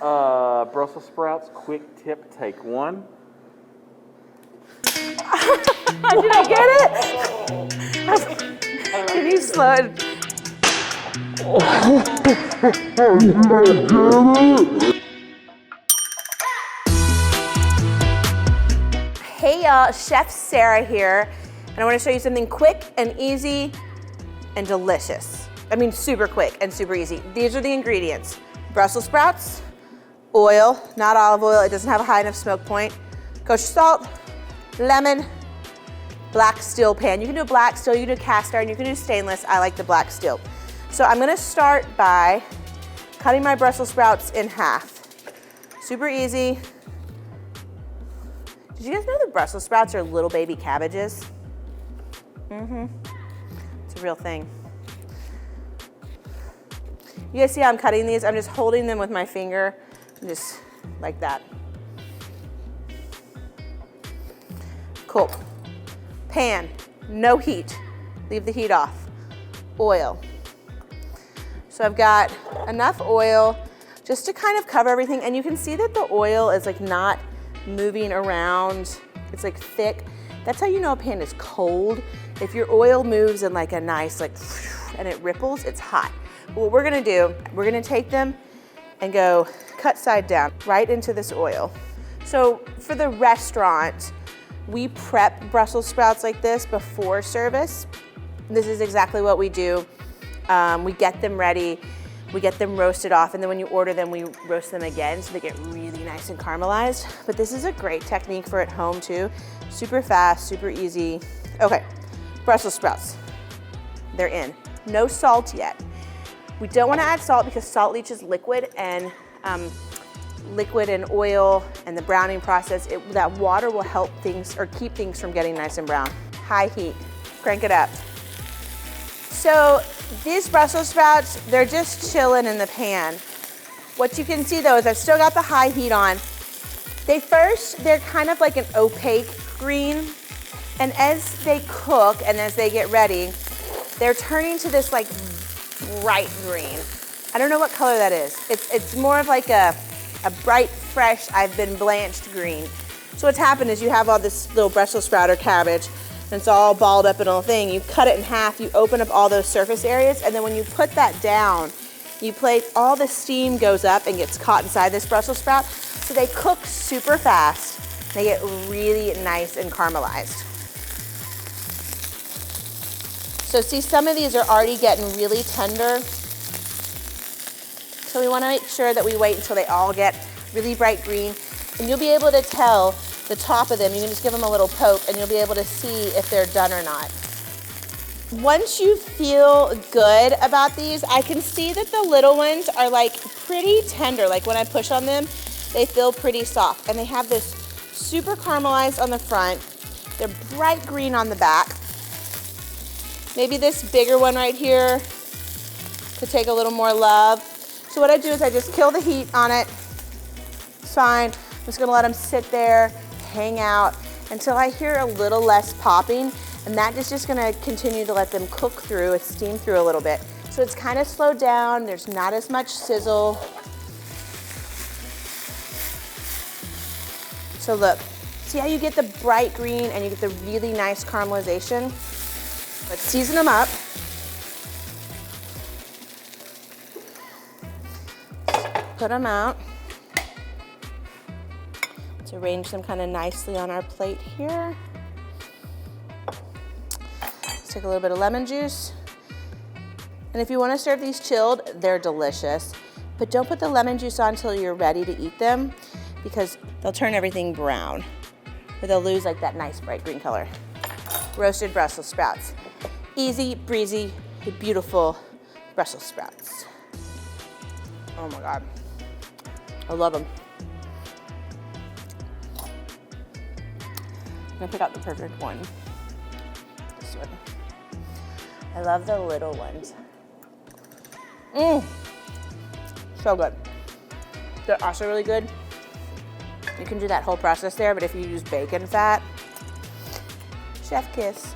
Brussels sprouts, quick tip, take one. Did I get it? Can you slow it? Hey y'all, Chef Sarah here, and I want to show you something quick and easy and delicious. I mean, super quick and super easy. These are the ingredients: Brussels sprouts, oil, not olive oil, it doesn't have a high enough smoke point, kosher salt, lemon, black steel pan. You can do black steel, you can do cast iron, you can do stainless. I like the black steel. So I'm gonna start by cutting my Brussels sprouts in half. Super easy. Did you guys know that Brussels sprouts are little baby cabbages? It's a real thing. You guys see how I'm cutting these? I'm just holding them with my finger, just like that. Cool. Pan, no heat. Leave the heat off. Oil. So I've got enough oil just to kind of cover everything, and you can see that the oil is like not moving around. It's like thick. That's how you know a pan is cold. If your oil moves in like a nice like, and it ripples, it's hot. But what we're gonna do, we're gonna take them and go cut side down right into this oil. So for the restaurant, we prep Brussels sprouts like this before service. This is exactly what we do. We get them ready, we get them roasted off, and then when you order them, we roast them again so they get really nice and caramelized. But this is a great technique for at home too. Super fast, super easy. Okay, Brussels sprouts, they're in. No salt yet. We don't want to add salt because salt leaches liquid, and liquid and oil and the browning process, that water will help things or keep things from getting nice and brown. High heat, crank it up. So these Brussels sprouts, they're just chilling in the pan. What you can see though is I've still got the high heat on. They're kind of like an opaque green, and as they cook and as they get ready, they're turning to this like bright green. I don't know what color that is. It's more of like a bright, fresh, I've been blanched green. So what's happened is you have all this little Brussels sprout or cabbage, and it's all balled up in a little thing. You cut it in half, you open up all those surface areas, and then when you put that down, all the steam goes up and gets caught inside this Brussels sprout. So they cook super fast. They get really nice and caramelized. So see, some of these are already getting really tender. So we want to make sure that we wait until they all get really bright green, and you'll be able to tell the top of them. You can just give them a little poke and you'll be able to see if they're done or not. Once you feel good about these, I can see that the little ones are like pretty tender. Like when I push on them, they feel pretty soft, and they have this super caramelized on the front. They're bright green on the back. Maybe this bigger one right here could take a little more love. So what I do is I just kill the heat on it. It's fine. I'm just gonna let them sit there, hang out until I hear a little less popping, and that is just gonna continue to let them cook through, steam through a little bit. So it's kind of slowed down, there's not as much sizzle. So look, see how you get the bright green and you get the really nice caramelization? Let's season them up. Put them out. Let's arrange them kind of nicely on our plate here. Let's take a little bit of lemon juice. And if you want to serve these chilled, they're delicious. But don't put the lemon juice on until you're ready to eat them, because they'll turn everything brown, or they'll lose like that nice bright green color. Roasted Brussels sprouts. Easy, breezy, beautiful Brussels sprouts. Oh my God, I love them. I'm gonna pick out the perfect one. This one. I love the little ones. So good. They're also really good. You can do that whole process there, but if you use bacon fat, chef kiss.